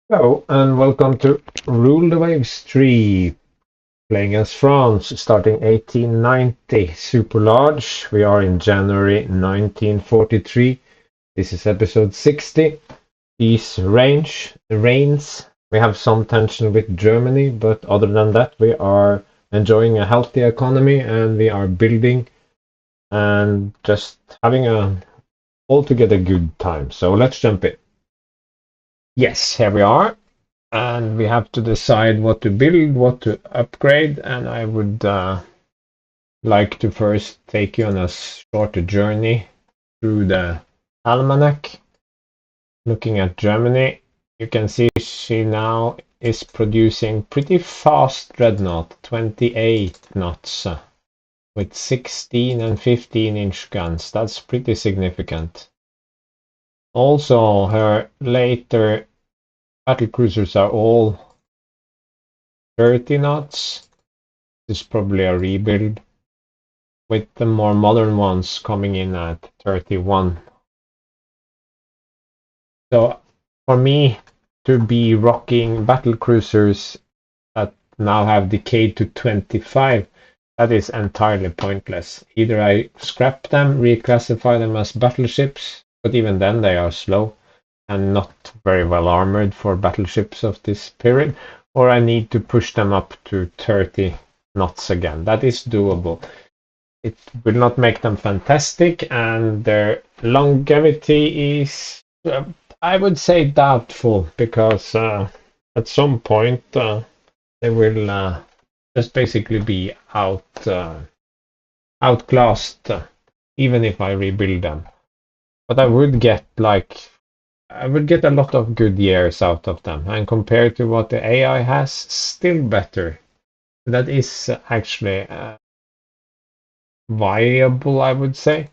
Hello and welcome to Rule the Waves 3, playing as France, starting 1890, super large. We are in January 1943. This is episode 60. East reigns. We have some tension with Germany, but other than that, we are enjoying a healthy economy and we are building and just having a altogether good time. So let's jump in. Yes, here we are. And we have to decide what to build, what to upgrade, and I would like to first take you on a shorter journey through the almanac. Looking at Germany, you can see she now is producing pretty fast dreadnought, 28 knots, with 16 and 15-inch guns. That's pretty significant. Also, her later battlecruisers are all 30 knots. This is probably a rebuild, with the more modern ones coming in at 31. So for me to be rocking battle cruisers that now have decayed to 25, that is entirely pointless. Either I scrap them, reclassify them as battleships, but even then they are slow and not very well armored for battleships of this period, or I need to push them up to 30 knots again. That is doable. It will not make them fantastic, and their longevity is, I would say, doubtful, because at some point they will just basically be outclassed, even if I rebuild them. But I would get a lot of good years out of them, and compared to what the AI has, still better. That is actually viable, I would say.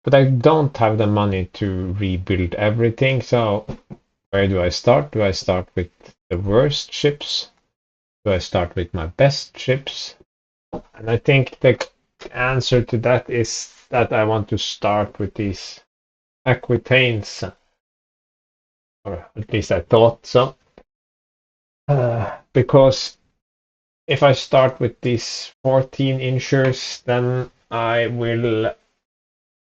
But I don't have the money to rebuild everything, so where do I start? Do I start with the worst ships? Do I start with my best ships? And I think the answer to that is that I want to start with these Aquitaines, or at least I thought so. Because if I start with these 14 inchers, then I will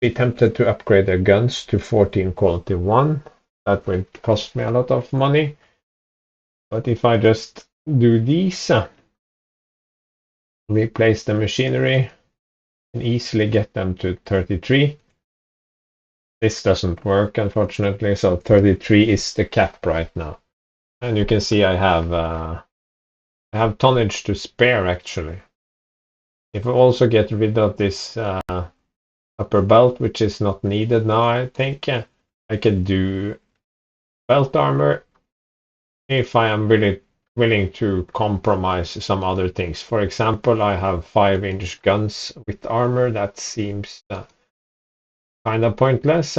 be tempted to upgrade their guns to 14 quality 1. That will cost me a lot of money. But if I just do these, replace the machinery, and easily get them to 33. This doesn't work, unfortunately, so 33 is the cap right now. And you can see I have tonnage to spare, actually. If I also get rid of this upper belt, which is not needed now, I think I could do belt armor if I am really willing to compromise some other things. For example, I have 5-inch guns with armor. That seems kind of pointless.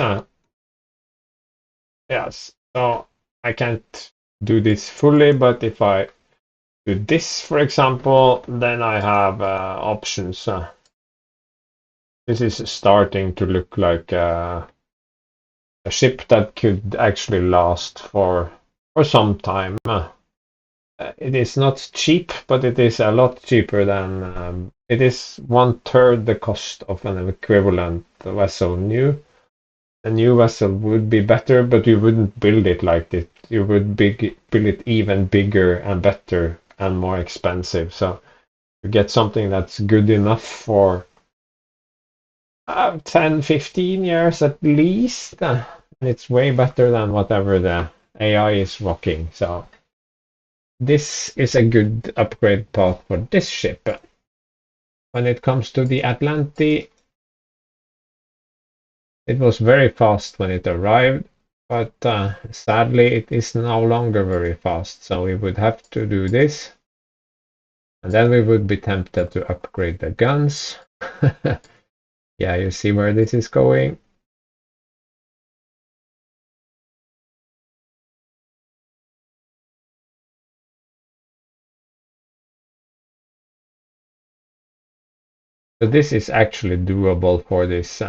Yes, so I can't do this fully, but if I do this, for example, then I have options. This is starting to look like a ship that could actually last for some time. It is not cheap, but it is a lot cheaper than it is 1/3 the cost of an equivalent vessel new. A new vessel would be better, but you wouldn't build it like this. You would build it even bigger and better and more expensive. So you get something that's good enough for 10, 15 years at least. It's way better than whatever the AI is rocking. So this is a good upgrade path for this ship. When it comes to the Atlantic, it was very fast when it arrived, but sadly it is no longer very fast. So we would have to do this, and then we would be tempted to upgrade the guns. Yeah, you see where this is going. So this is actually doable for this,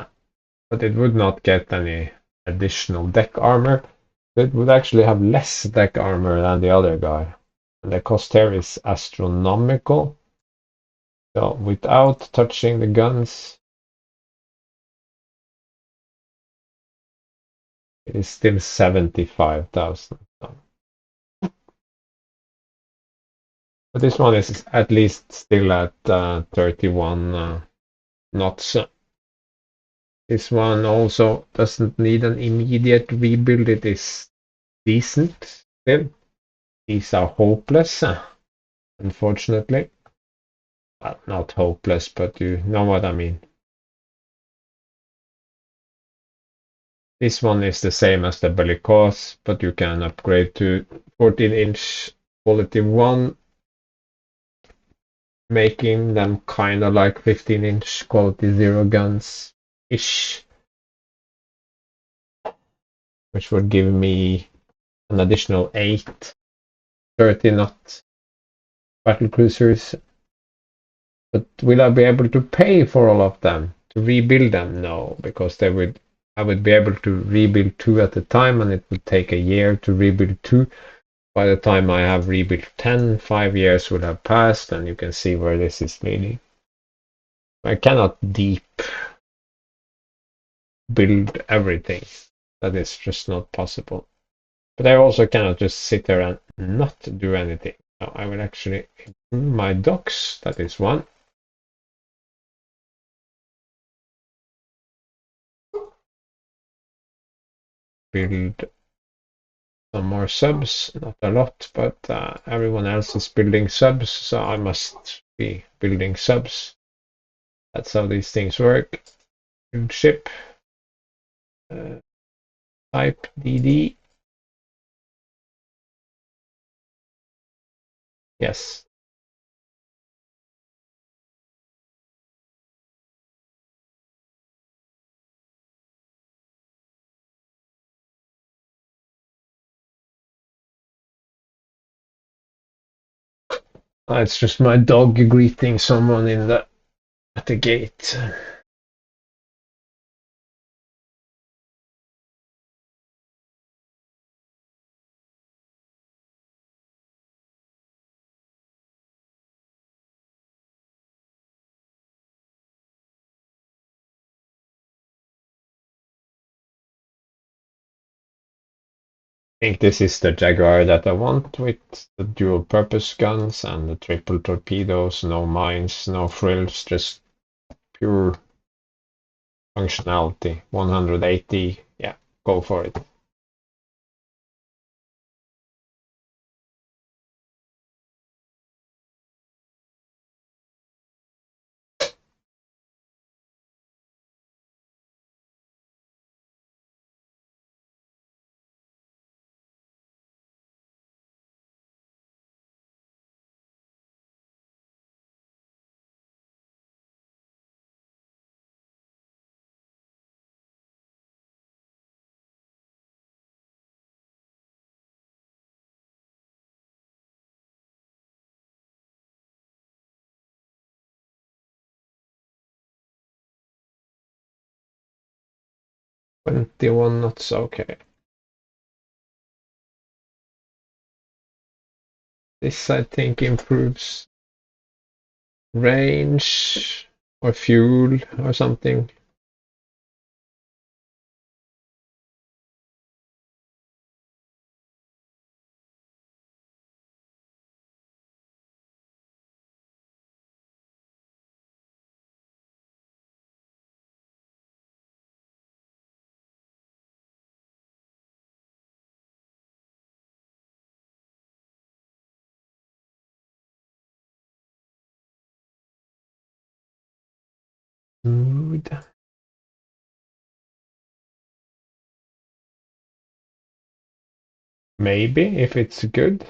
but it would not get any additional deck armor. It would actually have less deck armor than the other guy. And the cost here is astronomical. So without touching the guns, it is still 75,000. But this one is at least still at 31 knots. This one also doesn't need an immediate rebuild. It is decent still. These are hopeless, unfortunately. Well, not hopeless, but you know what I mean. This one is the same as the Bellicose, but you can upgrade to 14-inch quality 1, making them kind of like 15-inch quality 0 guns-ish, which would give me an additional 8 30-knot battlecruisers. But will I be able to pay for all of them? To rebuild them? No, because I would be able to rebuild 2 at a time, and it would take a year to rebuild 2. By the time I have rebuilt 10, 5 years would have passed, and you can see where this is leading. I cannot deep build everything. That is just not possible. But I also cannot just sit there and not do anything. So I will actually improve my docks. That is one. Build some more subs. Not a lot, but everyone else is building subs, so I must be building subs. That's how these things work. Build ship. Type DD. Yes. It's just my dog greeting someone at the gate. I think this is the Jaguar that I want, with the dual purpose guns and the triple torpedoes, no mines, no frills, just pure functionality. 180, yeah, go for it. Twenty-one knots, okay. This I think improves range or fuel or something. Mood. Maybe, if it's good.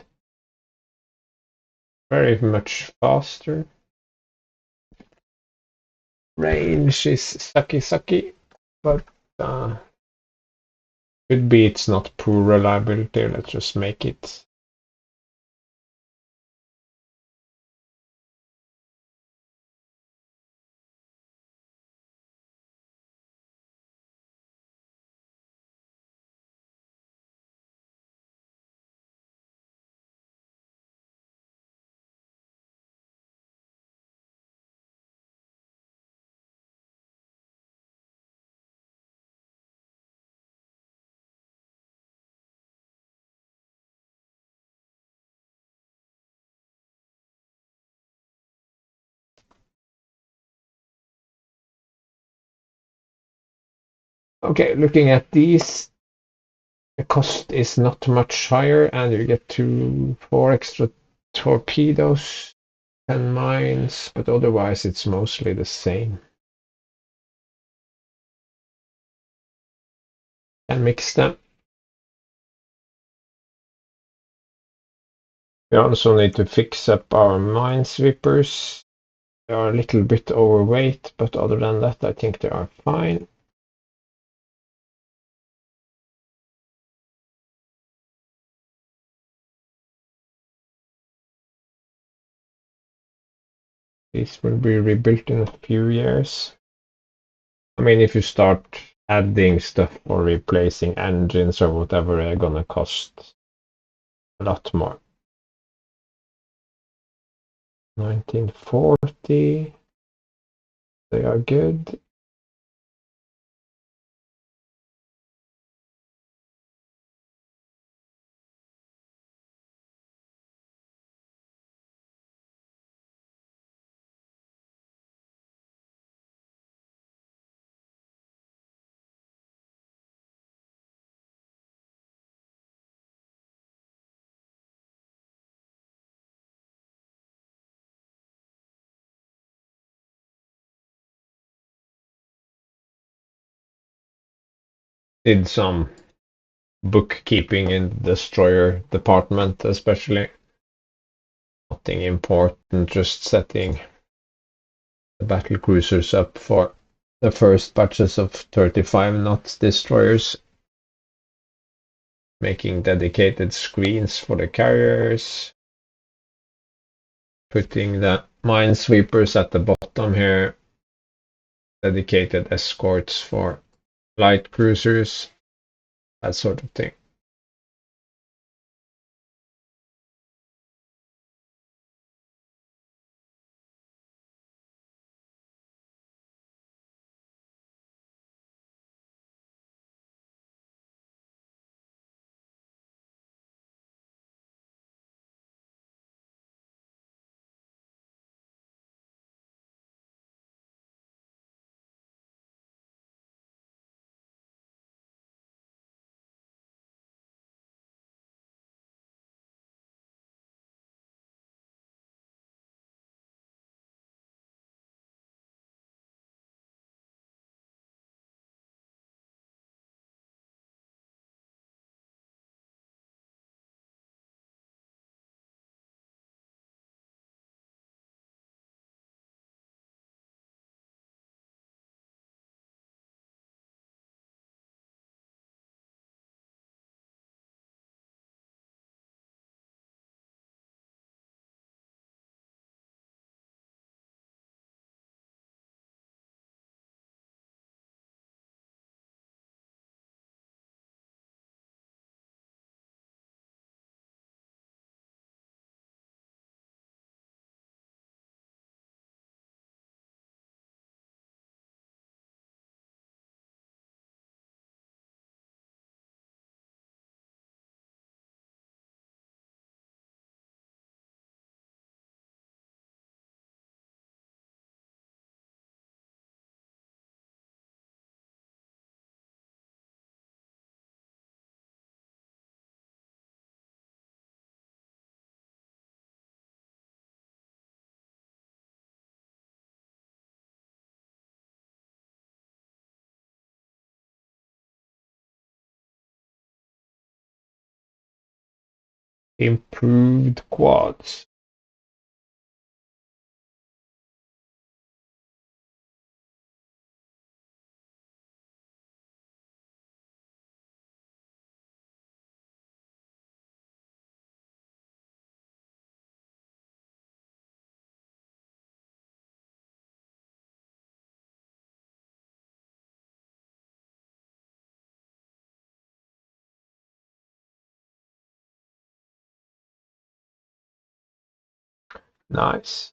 Very much faster. Range is sucky, but could be it's not poor reliability. Let's just make it. Okay, looking at these, the cost is not much higher, and you get 4 extra torpedoes, 10 mines, but otherwise it's mostly the same. And mix them. We also need to fix up our minesweepers. They are a little bit overweight, but other than that, I think they are fine. These will be rebuilt in a few years. I mean, if you start adding stuff or replacing engines or whatever, they're gonna cost a lot more. 1940, they are good. Did some bookkeeping in the destroyer department, especially. Nothing important, just setting the battle cruisers up for the first batches of 35 knots destroyers, making dedicated screens for the carriers, putting the minesweepers at the bottom here, dedicated escorts for light cruisers, that sort of thing. Improved quads. Nice.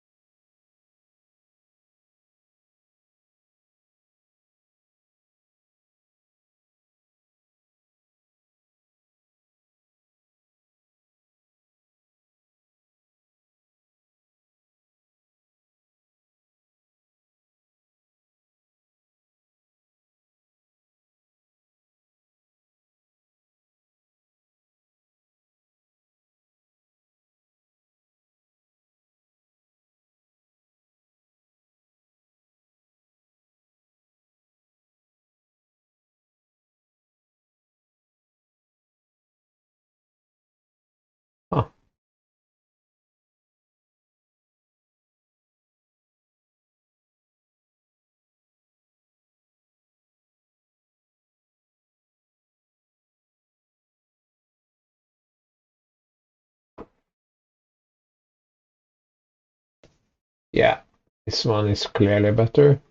Yeah, this one is clearly better.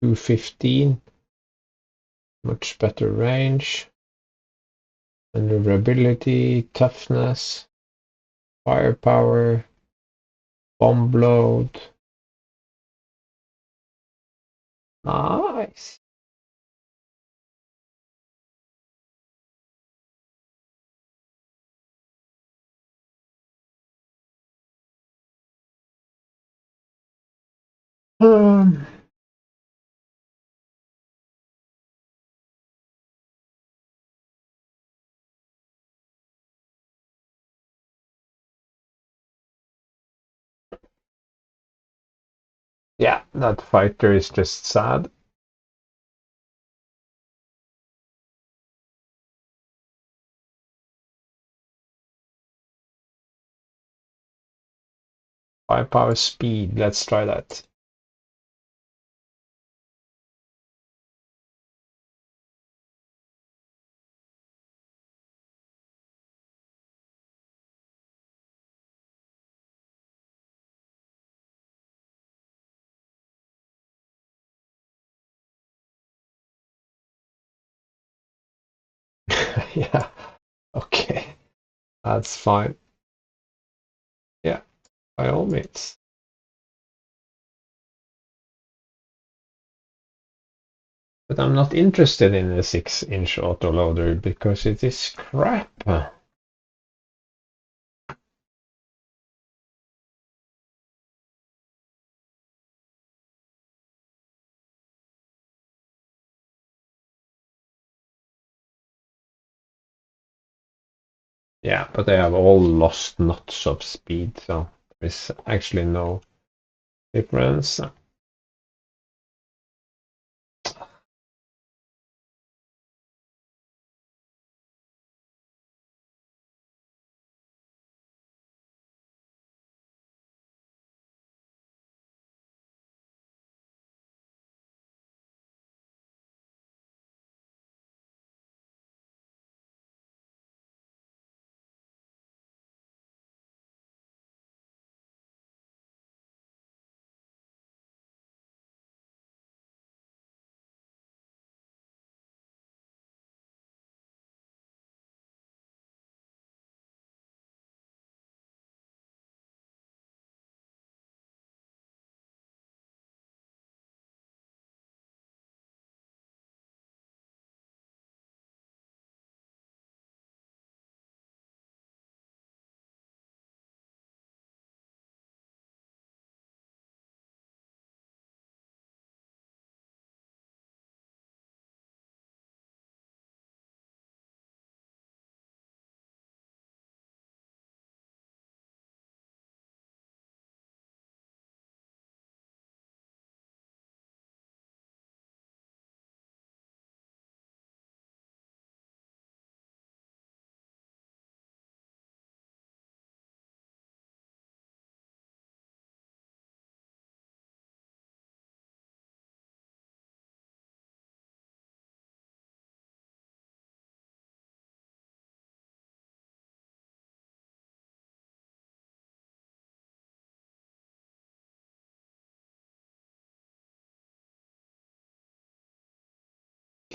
215, much better range, maneuverability, toughness, firepower, bomb load. Nice. Um, yeah, that fighter is just sad. Firepower speed, let's try that. Yeah, okay, that's fine. Yeah, by all means. But I'm not interested in a 6-inch autoloader because it is crap. Yeah, but they have all lost knots of speed, so there is actually no difference.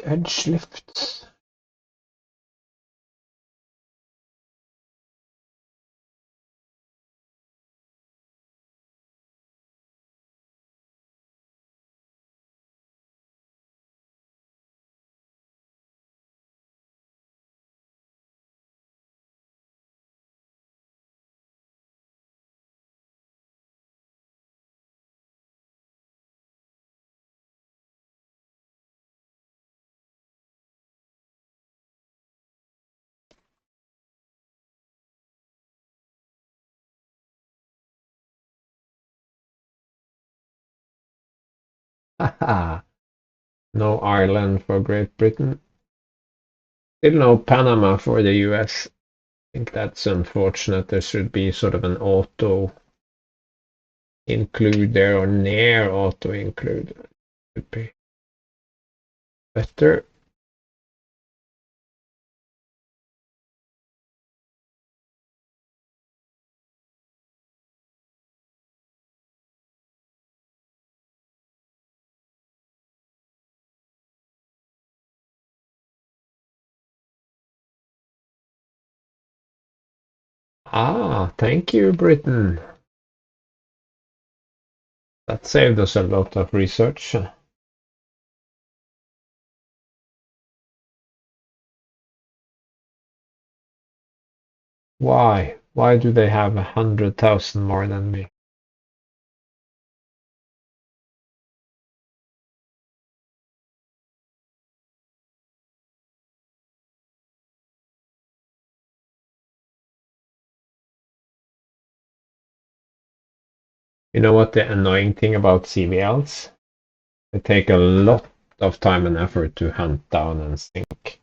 Edge lift. No Ireland for Great Britain. Still no Panama for the US. I think that's unfortunate. There should be sort of an auto include there or near auto include. Would be better. Ah, thank you, Britain. That saved us a lot of research. Why? Why do they have 100,000 more than me? You know what the annoying thing about CVLs? They take a lot of time and effort to hunt down and sink.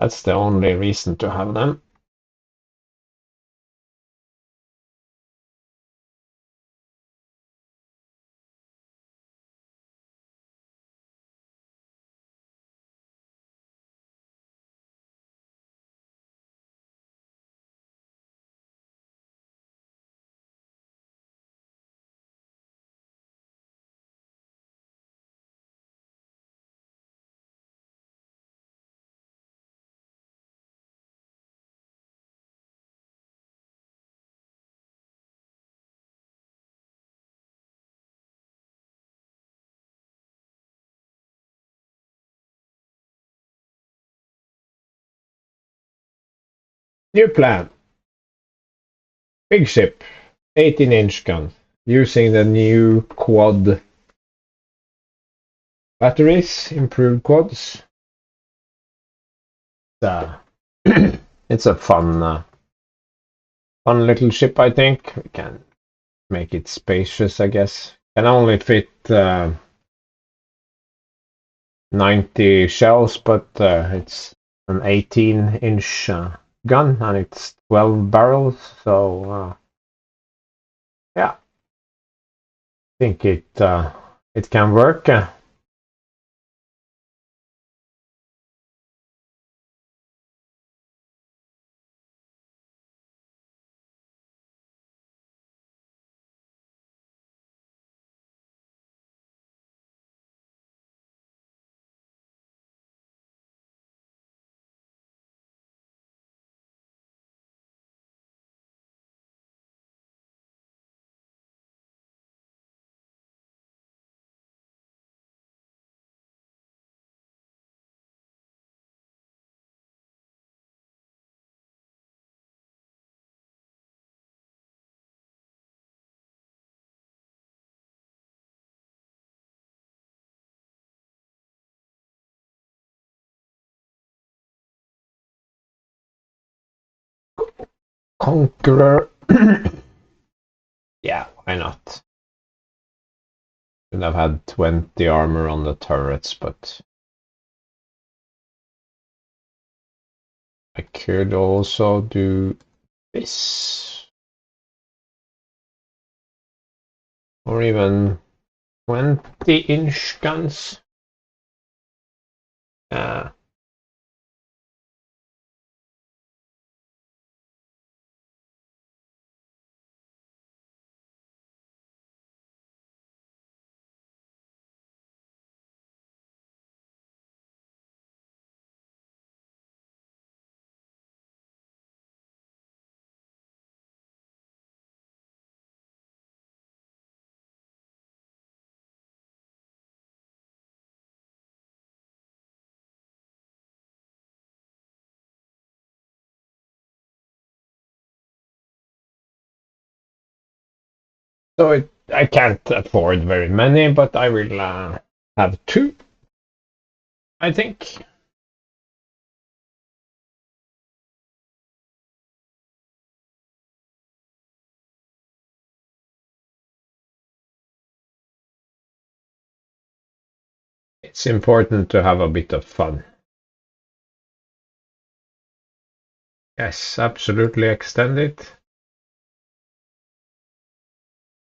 That's the only reason to have them. New plan. Big ship. 18-inch gun. Using the new quad batteries. Improved quads. Uh, it's a fun little ship, I think. We can make it spacious, I guess. Can only fit 90 shells, but it's an 18-inch gun and it's 12 barrels. So yeah, I think it can work. Conqueror. Yeah, why not? Could have had 20 armor on the turrets, but I could also do this. Or even 20-inch guns. Uh, so I can't afford very many, but I will have two, I think. It's important to have a bit of fun. Yes, absolutely extend it.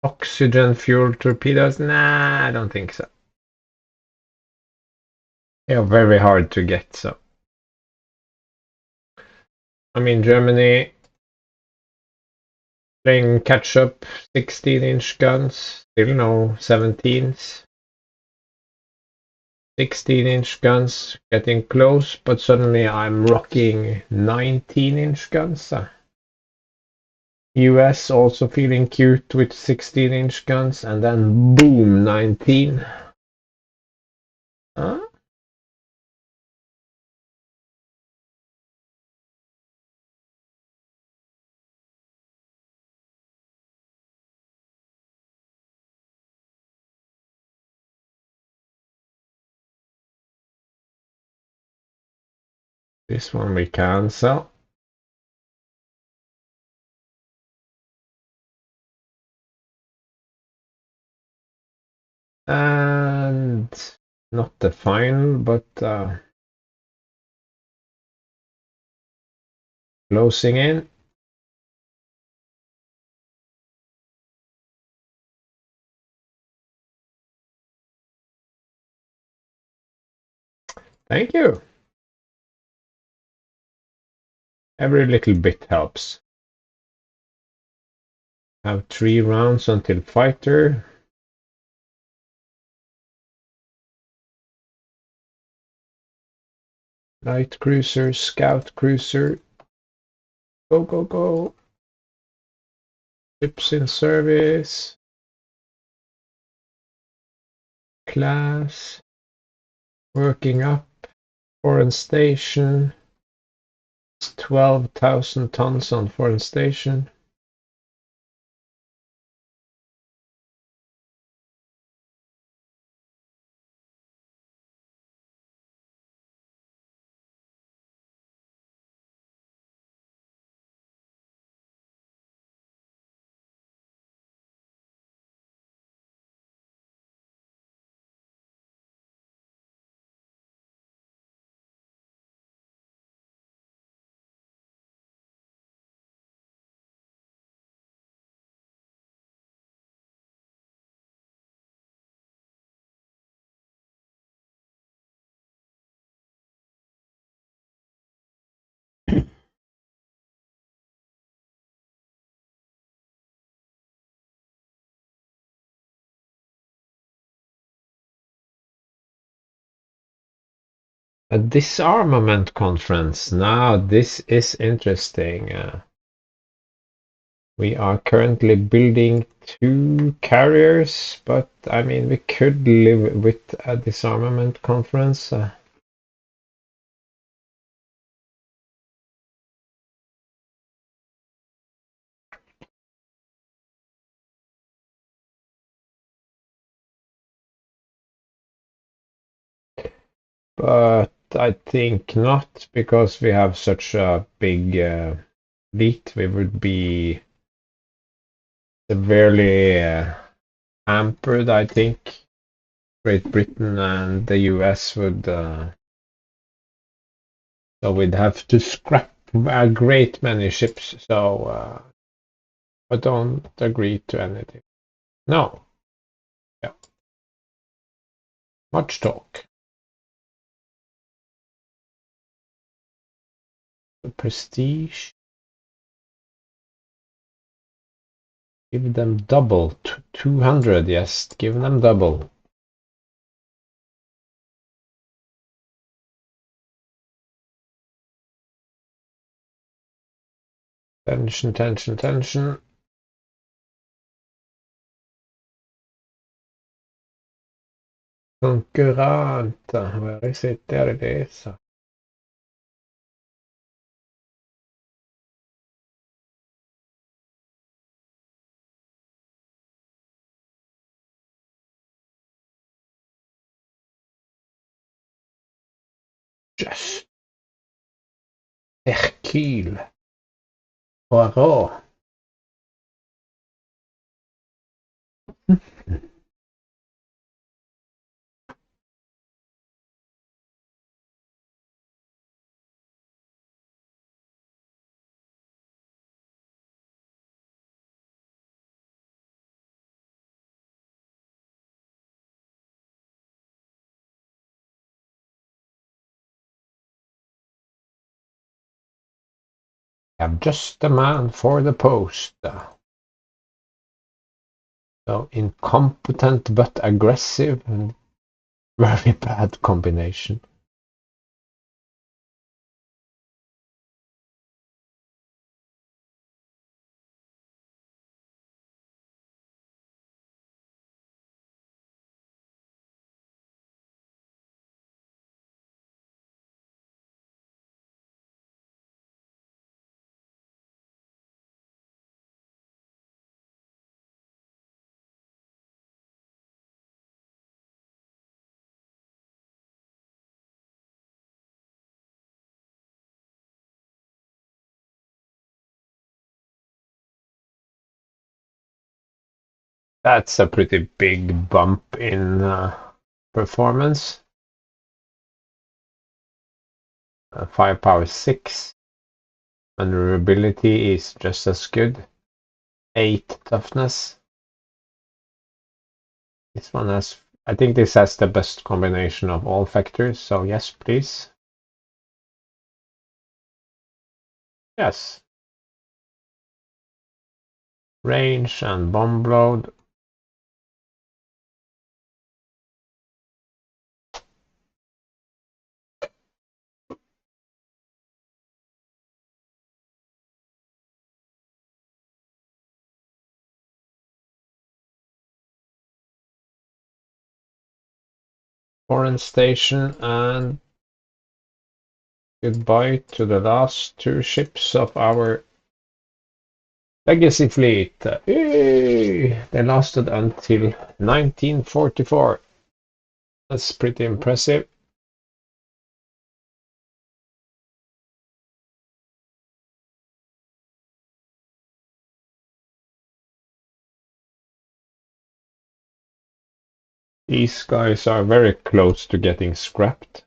Oxygen fuel torpedoes? Nah, I don't think so. They are very hard to get, so. I mean, Germany playing catch up 16-inch guns, still no 17s. 16-inch guns getting close, but suddenly I'm rocking 19-inch guns. US also feeling cute with 16-inch guns, and then boom, 19. Huh? This one we cancel. And not the final, but closing in. Thank you. Every little bit helps. Have 3 rounds until fighter. Light cruiser, scout cruiser. Go, go, go. Ships in service. Class. Working up. Foreign station. 12,000 tons on foreign station. A disarmament conference. Now this is interesting. We are currently building 2 carriers, but I mean we could live with a disarmament conference. But I think not, because we have such a big fleet. We would be severely hampered, I think. Great Britain and the US would, so we'd have to scrap a great many ships. So I don't agree to anything. No. Yeah. Much talk. The prestige. Give them double. 200, yes. Give them double. Tension, tension, tension. Concurrente. Where is it? There it is. Yes. Hercule. Poirot. I'm just the man for the post. So incompetent but aggressive, and very bad combination. That's a pretty big bump in performance. Firepower 6. Maneuverability is just as good. 8 toughness. This one has, I think this has the best combination of all factors, so yes, please. Yes. Range and bomb load. Foreign station and goodbye to the last 2 ships of our legacy fleet. Yay! They lasted until 1944. That's pretty impressive. These guys are very close to getting scrapped.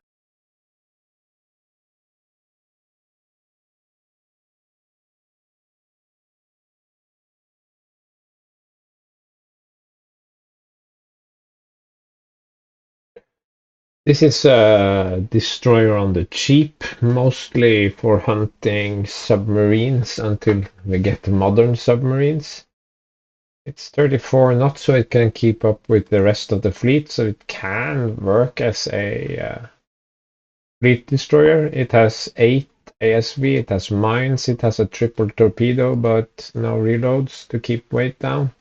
This is a destroyer on the cheap, mostly for hunting submarines until we get modern submarines. It's 34 knots, so it can keep up with the rest of the fleet, so it can work as a fleet destroyer. It has 8 ASV, it has mines, it has a triple torpedo, but no reloads to keep weight down.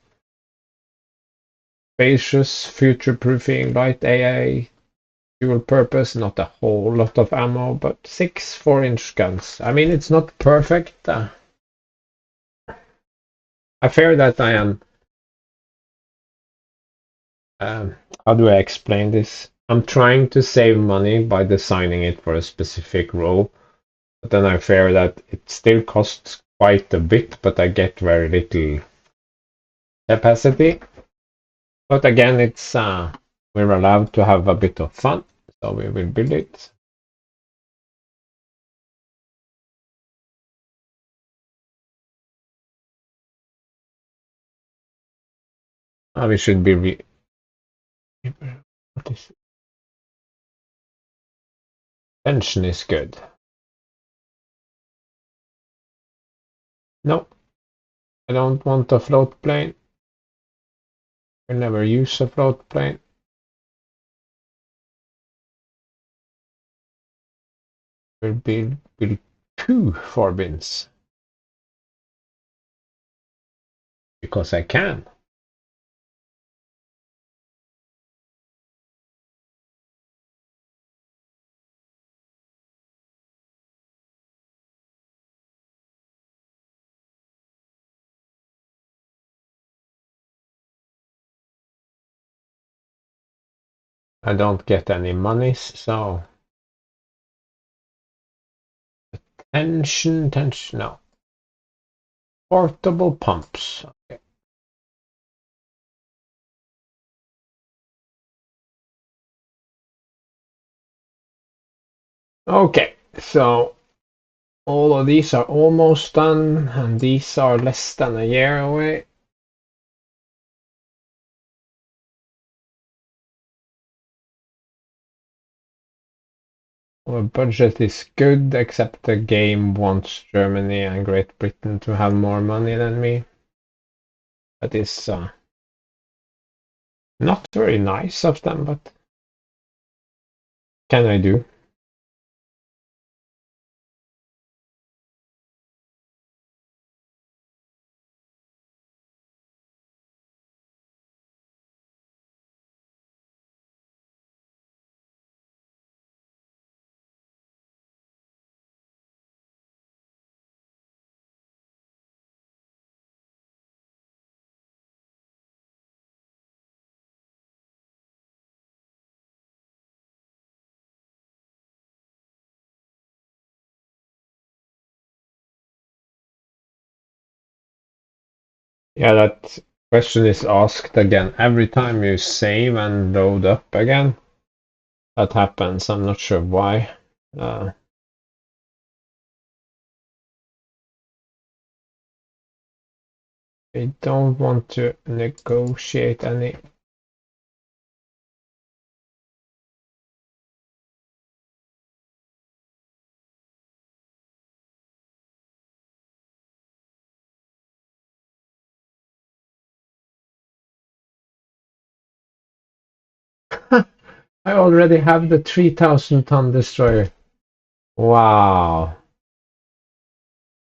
Spacious, future-proofing, light AA, dual purpose, not a whole lot of ammo, but 6 4-inch guns. I mean, it's not perfect. I fear that I am. How do I explain this? I'm trying to save money by designing it for a specific role, but then I fear that it still costs quite a bit, but I get very little capacity. But again, it's we're allowed to have a bit of fun, so we will build it. We should be what is tension is good. No, I don't want a float plane. We'll never use a float plane. We'll build 2 4-bins because I can. I don't get any monies, so tension, no. Portable pumps. Okay. Okay, so all of these are almost done, and these are less than a year away. Our budget is good, except the game wants Germany and Great Britain to have more money than me. That is not very nice of them, but can I do? Yeah, that Question is asked again every time you save and load up again. That happens. I'm not sure why. I don't want to negotiate any. I already have the 3,000-ton destroyer. Wow,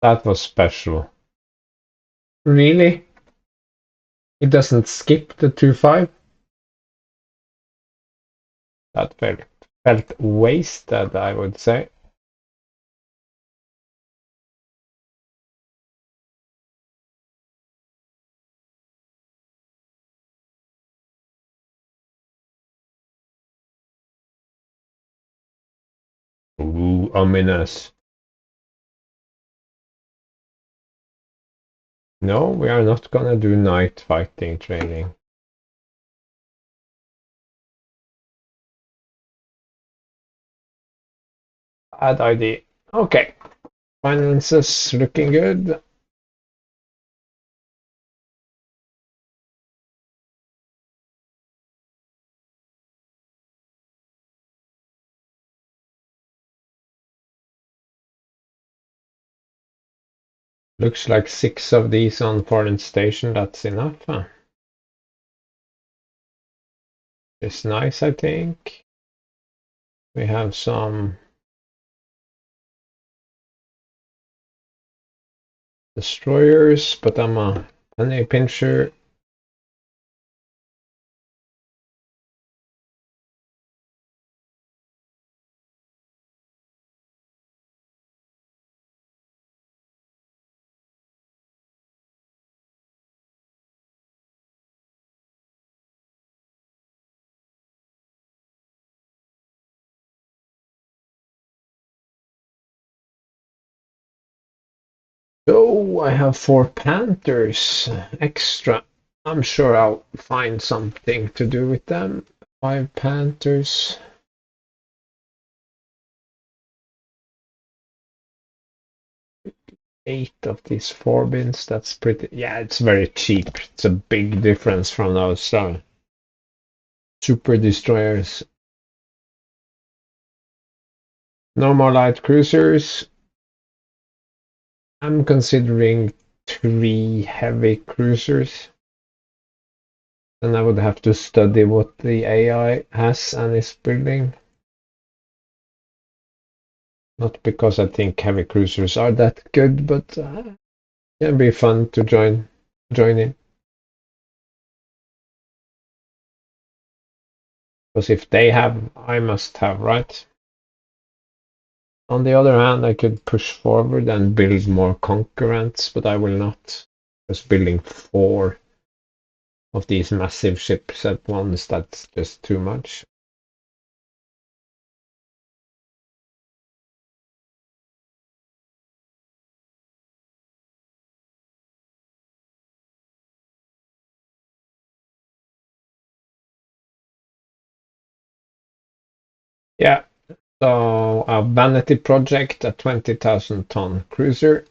that was special. Really? It doesn't skip the 2.5? That felt wasted, I would say. Ooh, ominous. No, we are not gonna do night fighting training. Add ID. Okay. Finances looking good. Looks like 6 of these on foreign station. That's enough. Huh? It's nice, I think. We have some destroyers, but I'm a penny pincher. Oh, I have 4 Panthers extra. I'm sure I'll find something to do with them. 5 Panthers. 8 of these 4 bins. That's pretty. Yeah, it's very cheap. It's a big difference from those super destroyers. No more light cruisers. I'm considering 3 heavy cruisers. Then I would have to study what the AI has and is building. Not because I think heavy cruisers are that good, but it'd be fun to join in. Because if they have, I must have, right? On the other hand, I could push forward and build more concurrents, but I will not. Just building 4 of these massive ships at once, that's just too much. Yeah, so a vanity project, a 20,000-ton cruiser.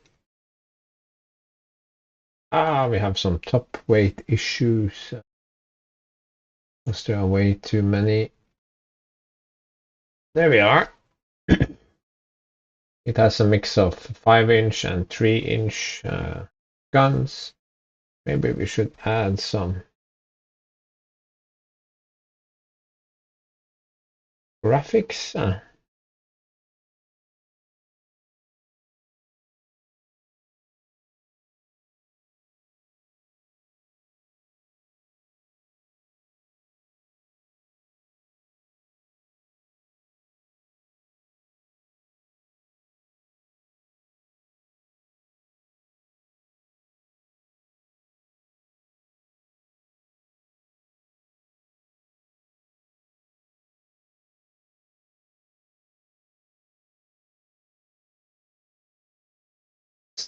We have some top weight issues. Was there way too many? There we are. It has a mix of 5-inch and 3-inch guns. Maybe we should add some graphics.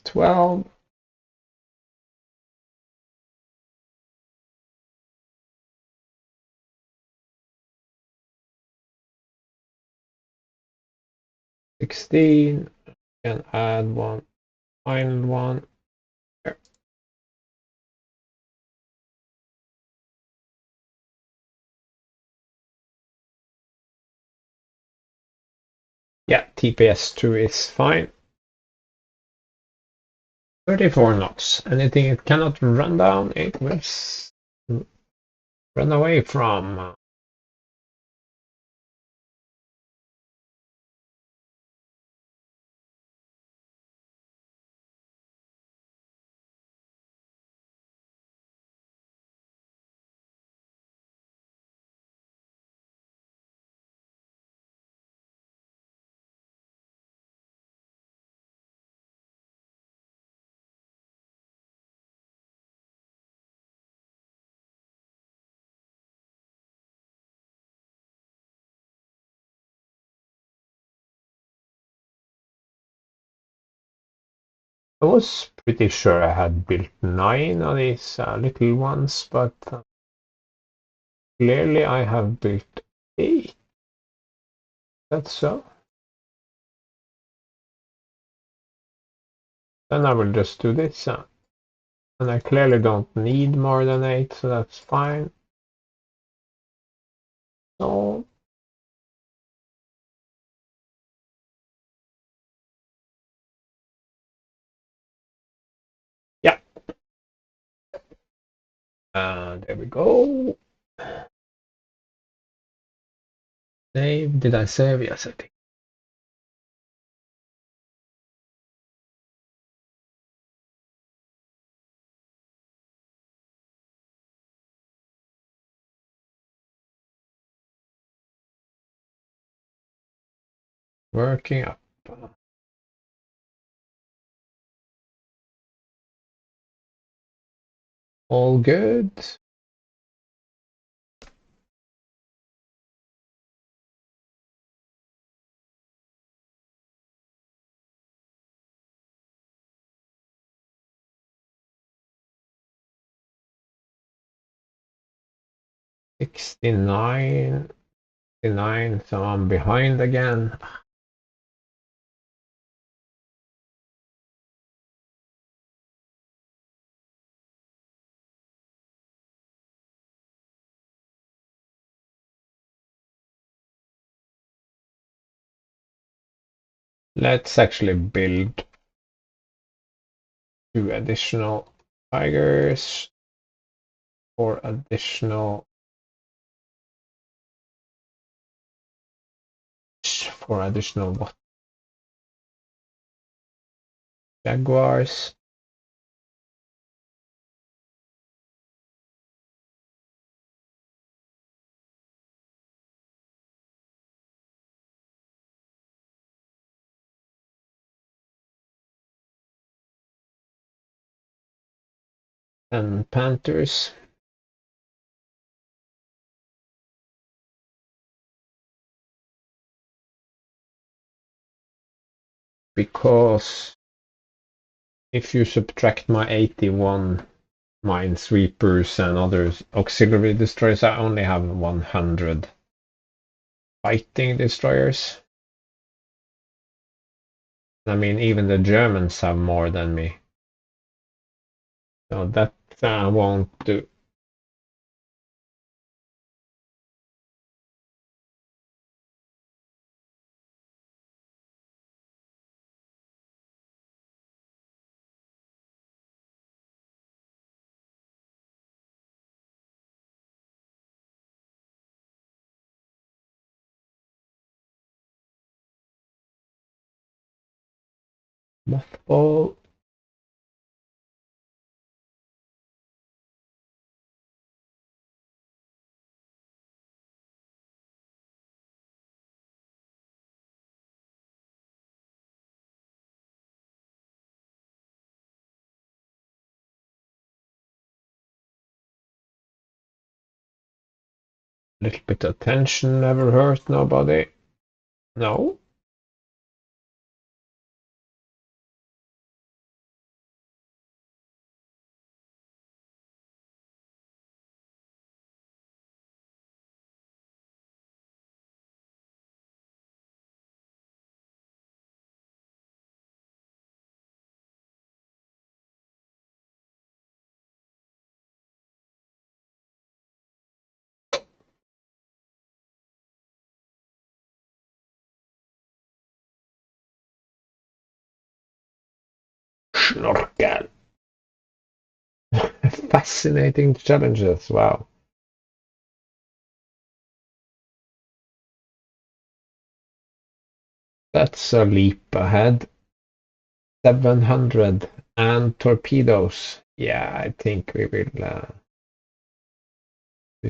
12. 16, and add one final one. There. Yeah, TPS2 is fine. 34 knots. Anything it cannot run down, it will run away from. I was pretty sure I had built 9 of these little ones, but clearly I have built 8. That's so. Then I will just do this. And I clearly don't need more than 8, so that's fine. So yeah, there we go. Save. Did I save? Yes, I think. Working up. All good. '69, '69, so I'm behind again. Let's actually build 2 additional tigers for additional what? Jaguars. And Panthers. Because if you subtract my 81 minesweepers and other auxiliary destroyers, I only have 100 fighting destroyers. I mean, even the Germans have more than me. So that won't do. Mothball. Little bit of tension never hurt nobody. No. Snorkel. Fascinating challenges. Wow. That's a leap ahead. 700 and torpedoes. Yeah, I think we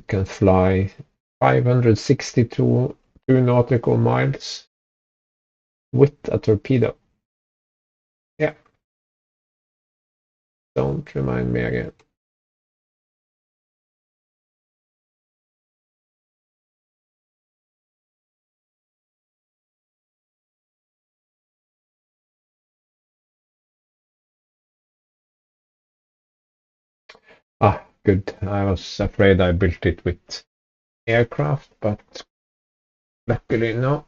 can fly 562 nautical miles with a torpedo. Yeah, don't remind me again. Ah, good. I was afraid I built it with aircraft, but luckily no.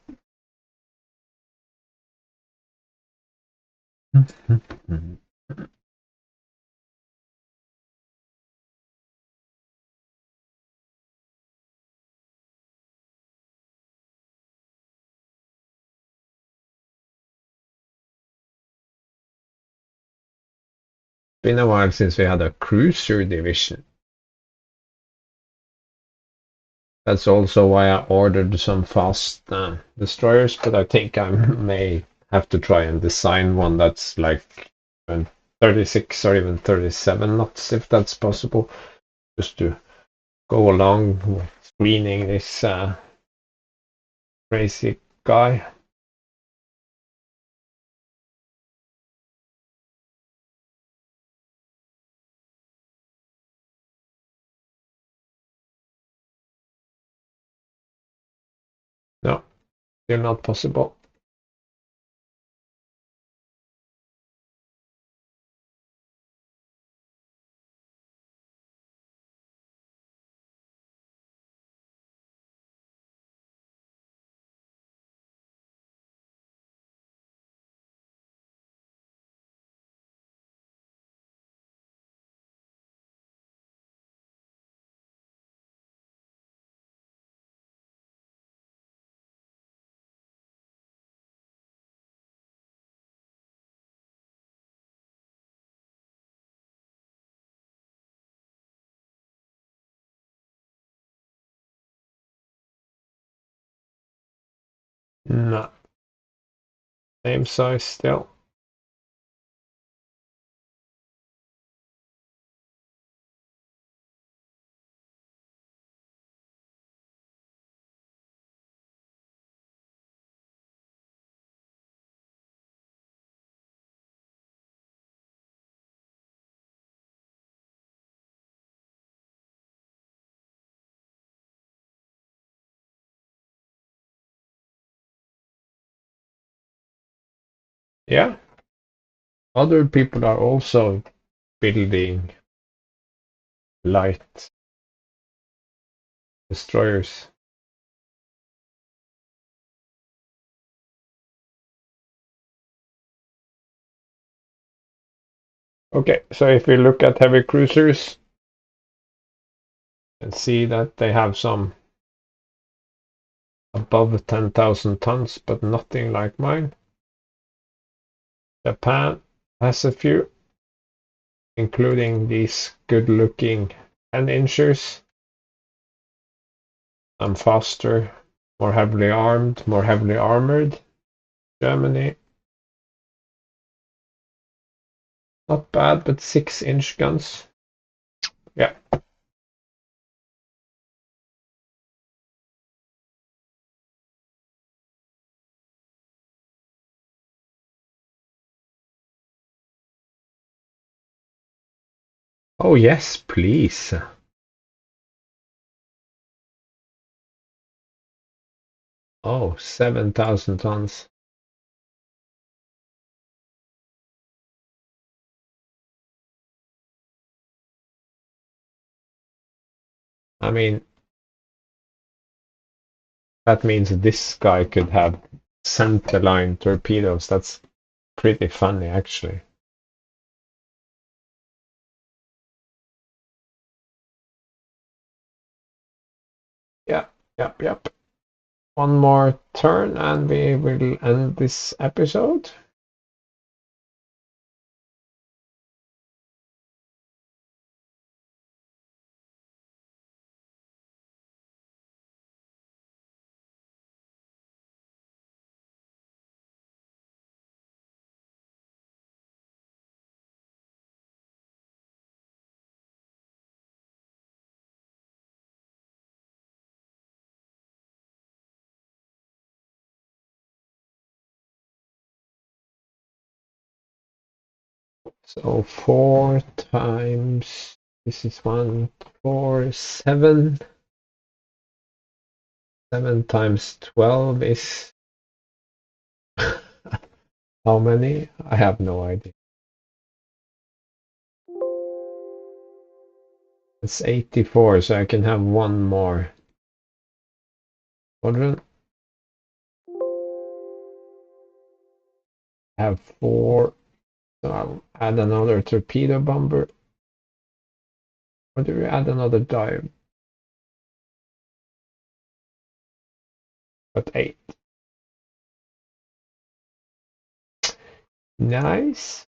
Been a while since we had a cruiser division. That's also why I ordered some fast destroyers, but I think I may have to try and design one that's like 36 or even 37 knots, if that's possible, just to go along with screening this crazy guy. No, still not possible. No, same size still. Yeah, other people are also building light destroyers. Okay, so if we look at heavy cruisers and see that they have some above 10,000 tons, but nothing like mine. Japan has a few, including these good-looking 10-inchers. I'm faster, more heavily armed, more heavily armored. Germany, not bad, but 6-inch guns. Yeah. Oh, yes, please. Oh, 7,000 tons. I mean, that means this guy could have centerline torpedoes. That's pretty funny, actually. Yeah, yep, yep. One more turn and we will end this episode. So 4 times, this is 1, 4, 7. 7 times 12 is how many? I have no idea. It's 84, so I can have one more quadrant. I have 4, so I'll add another torpedo bomber. Or do we add another dive? But 8. Nice.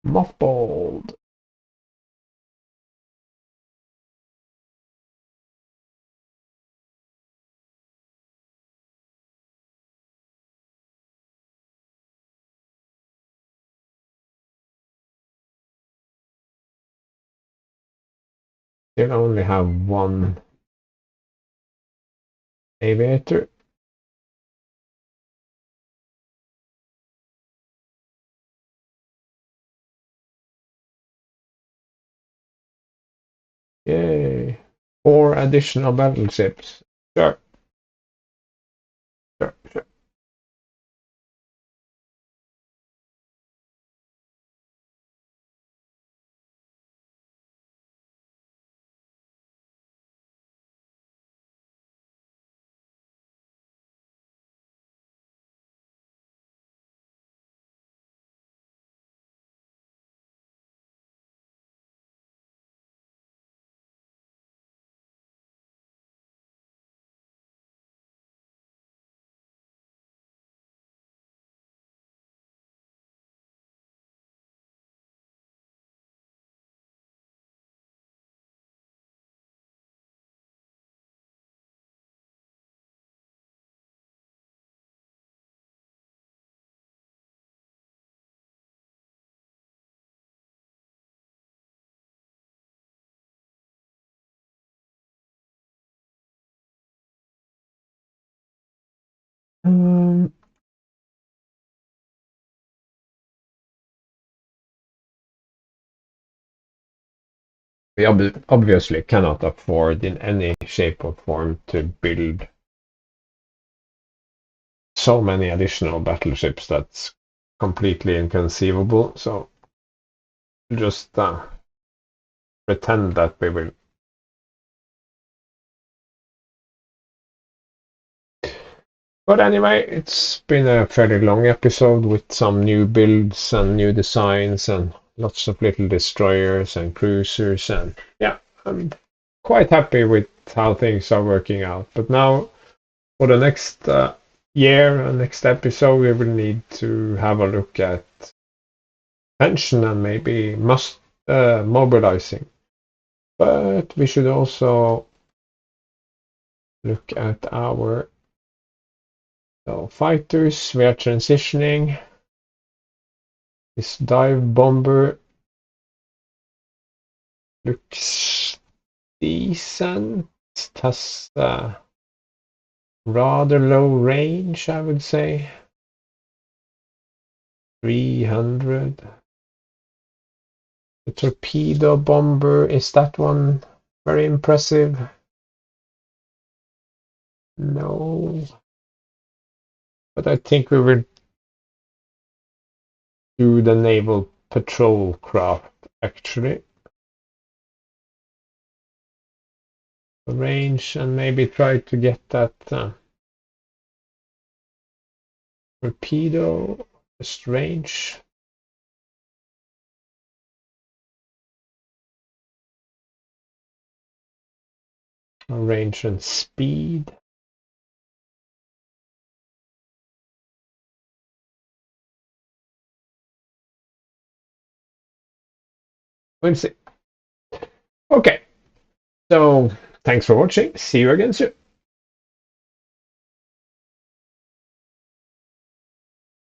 Mothballed. Still only have one aviator. Yay. 4 additional battleships. Sure, sure, sure. Um, we obviously cannot afford in any shape or form to build so many additional battleships. That's completely inconceivable. So just pretend that we will. But anyway, it's been a fairly long episode with some new builds and new designs and lots of little destroyers and cruisers. And yeah, I'm quite happy with how things are working out. But now for the next year and next episode, we will need to have a look at pension and maybe must mobilizing. But we should also look at our fighters. We are transitioning. This dive bomber looks decent. It has rather low range, I would say. 300. The torpedo bomber, is that one very impressive? No. But I think we will do the naval patrol craft, actually. Range and maybe try to get that torpedo, just range. Range and speed. We'll see. Okay, so thanks for watching. See you again soon.